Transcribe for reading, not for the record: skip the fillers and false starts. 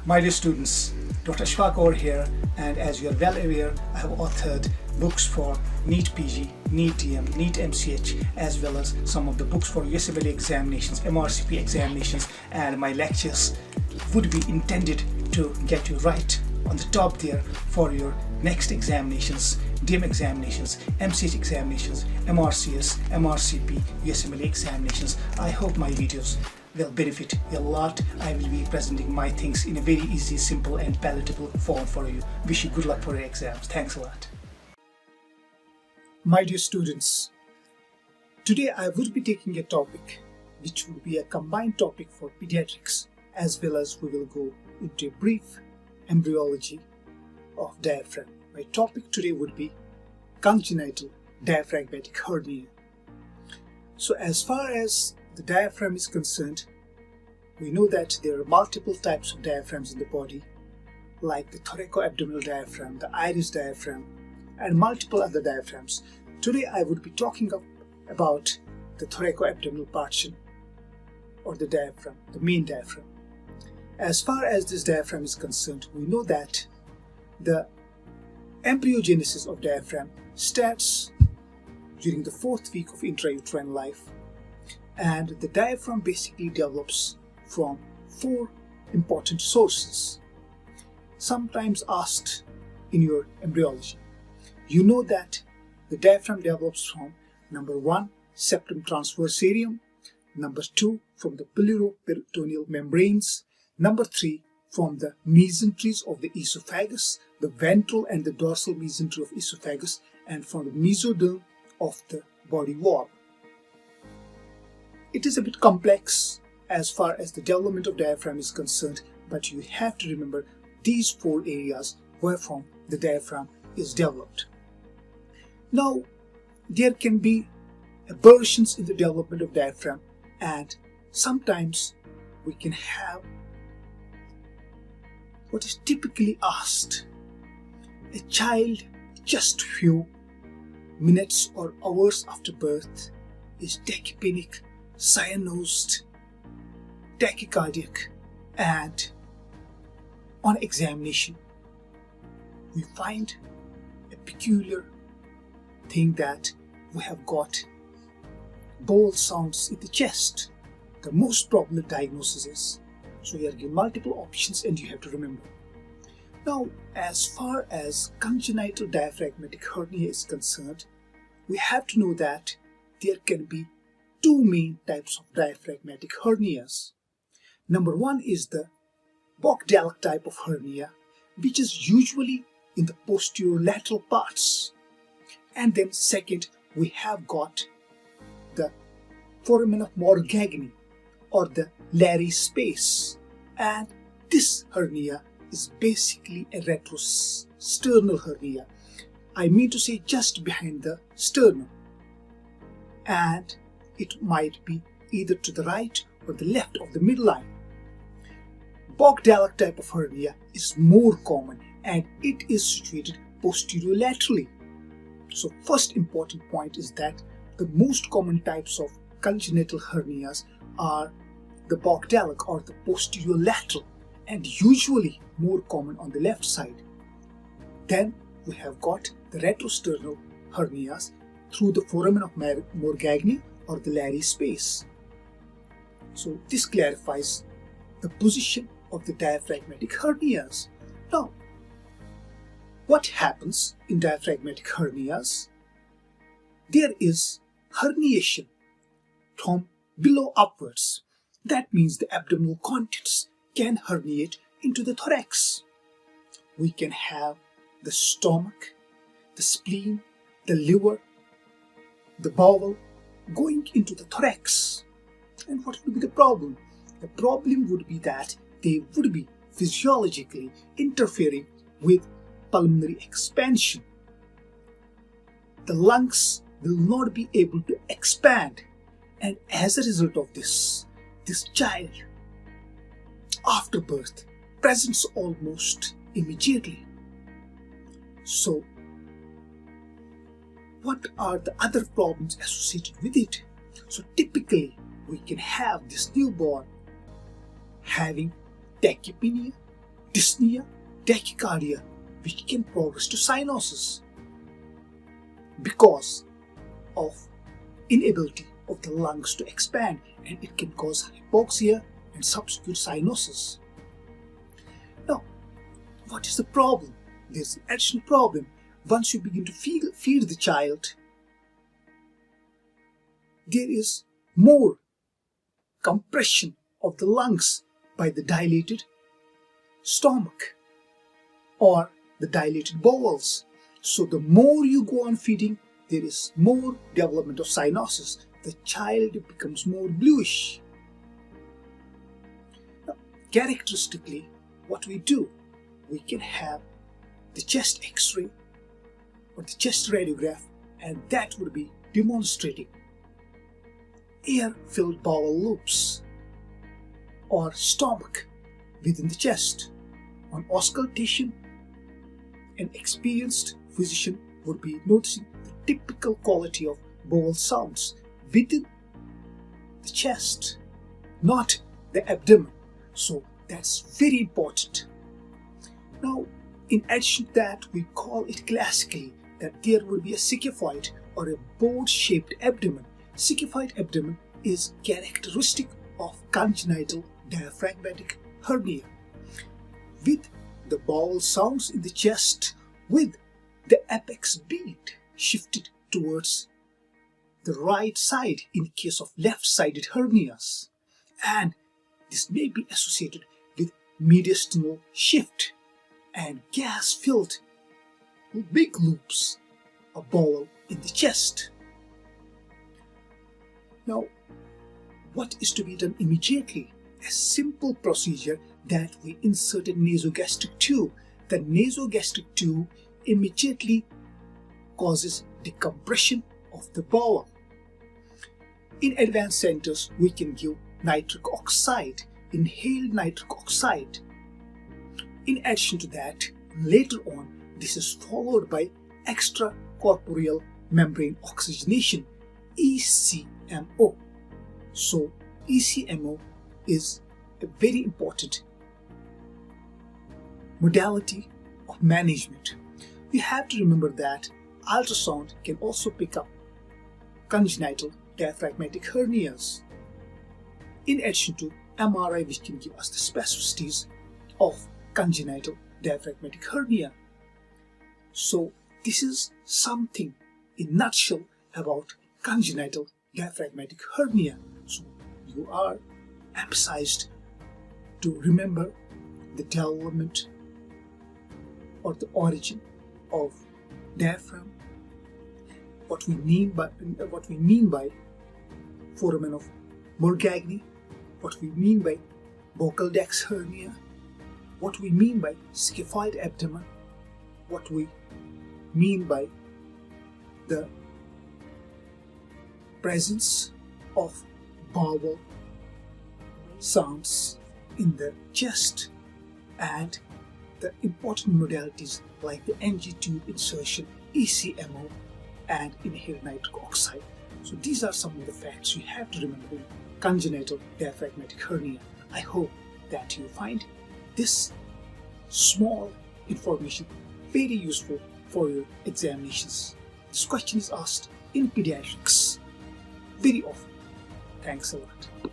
My dear students, Dr. Ashfaq over here, and as you are well aware, I have authored books for NEET PG, NEET DM, NEET MCH, as well as some of the books for USMLE examinations, MRCP examinations, and my lectures would be intended to get you right on the top there for your next examinations, DM examinations, MCH examinations, MRCS, MRCP, USMLE examinations. I hope my videos will benefit you a lot. I will be presenting my things in a very easy, simple and palatable form for you. Wish you good luck for your exams. Thanks a lot. My dear students, today I would be taking a topic which would be a combined topic for pediatrics, as well as we will go into a brief embryology of diaphragm. My topic today would be congenital diaphragmatic hernia. So as far as the diaphragm is concerned, we know that there are multiple types of diaphragms in the body, like the thoracoabdominal diaphragm, the iris diaphragm, and multiple other diaphragms. Today I would be talking about the thoracoabdominal portion, or the diaphragm, the main diaphragm. As far as this diaphragm is concerned, we know that the embryogenesis of diaphragm starts during the 4th week of intrauterine life, and the diaphragm basically develops from 4 important sources, sometimes asked in your embryology. You know that the diaphragm develops from number 1, septum transversarium, number 2, from the pleuroperitoneal membranes, number 3, from the mesenteries of the esophagus, the ventral and the dorsal mesentery of esophagus, and from the mesoderm of the body wall. It is a bit complex as far as the development of diaphragm is concerned, but you have to remember these 4 areas wherefrom the diaphragm is developed. Now, there can be aberrations in the development of diaphragm, and sometimes we can have what is typically asked. A child just few minutes or hours after birth is tachypneic, cyanosed, tachycardiac, and on examination we find a peculiar thing that we have got bowel sounds in the chest. The most probable diagnosis is, so you are given multiple options and you have to remember. Now, as far as congenital diaphragmatic hernia is concerned, we have to know that there can be 2 main types of diaphragmatic hernias. Number 1 is the Bogdalk type of hernia, which is usually in the posterior lateral parts. And then second, we have got the foramen of Morgagni, or the Larry space, and this hernia is basically a retrosternal hernia. I mean to say just behind the sternum, and it might be either to the right or the left of the midline. Bogdalk type of hernia is more common, and it is situated posterolaterally. So first important point is that the most common types of congenital hernias are the Bogdalk or the posterolateral, and usually more common on the left side. Then we have got the retrosternal hernias through the foramen of Morgagni or the Larry space. So this clarifies the position of the diaphragmatic hernias. Now, what happens in diaphragmatic hernias? There is herniation from below upwards. That means the abdominal contents can herniate into the thorax. We can have the stomach, the spleen, the liver, the bowel going into the thorax. And what would be the problem? The problem would be that they would be physiologically interfering with pulmonary expansion. The lungs will not be able to expand, and as a result of this child after birth presents almost immediately. So what are the other problems associated with it? So typically we can have this newborn having tachypnea, dyspnea, tachycardia, which can progress to cyanosis because of inability of the lungs to expand, and it can cause hypoxia and subsequent cyanosis. Now, what is the problem? There's an additional problem. Once you begin to feed the child, there is more compression of the lungs by the dilated stomach or the dilated bowels. So the more you go on feeding, there is more development of cyanosis. The child becomes more bluish. Now, characteristically, what we do, we can have the chest X-ray or the chest radiograph, and that would be demonstrating air-filled bowel loops or stomach within the chest. On auscultation, an experienced physician would be noticing the typical quality of bowel sounds within the chest, not the abdomen. So that's very important. Now, in addition to that, we call it classically that there will be a sicaphoid or a boat-shaped abdomen. Sicaphoid abdomen is characteristic of congenital diaphragmatic hernia, with the bowel sounds in the chest with the apex beat shifted towards the right side in case of left-sided hernias, and this may be associated with mediastinal shift and gas-filled big loops of bowel in the chest. Now, what is to be done immediately? A simple procedure that we insert a nasogastric tube. The nasogastric tube immediately causes decompression of the bowel. In advanced centers, we can give nitric oxide, inhaled nitric oxide. In addition to that, later on, this is followed by extracorporeal membrane oxygenation, ECMO. So, ECMO is a very important modality of management. You have to remember that ultrasound can also pick up congenital diaphragmatic hernias, in addition to MRI, which can give us the specificities of congenital diaphragmatic hernia. So this is something in a nutshell about congenital diaphragmatic hernia. So you are emphasized to remember the development or the origin of diaphragm, what we mean by foramen of Morgagni, what we mean by buccal duct hernia, what we mean by scaphoid abdomen, what we mean by the presence of bowel sounds in the chest, and the important modalities like the NG tube insertion, ECMO, and inhaled nitric oxide. So these are some of the facts you have to remember in congenital diaphragmatic hernia. I hope that you find this small information very useful for your examinations. This question is asked in pediatrics very often. Thanks a lot.